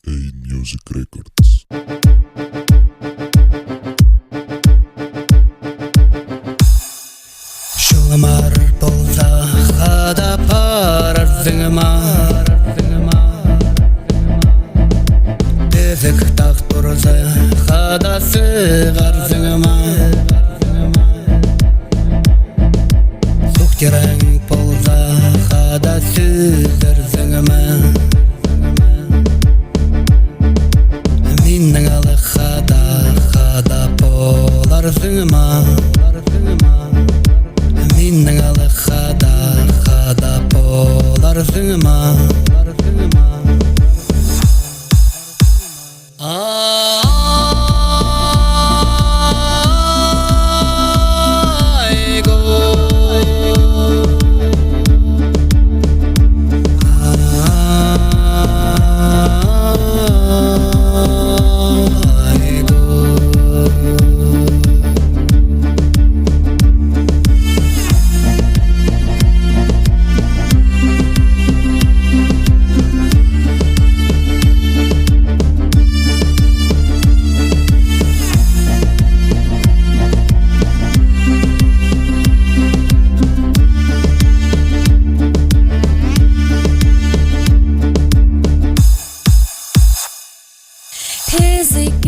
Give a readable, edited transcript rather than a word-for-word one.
A Music Records. Şulamar bolza hada parar zingma Dezik taht burza hada sığar zingma Suktireng bolza hada süzer zingma Minning alı hada polar zingma Minning alı hada polar zingma Ay go Ay go Hezi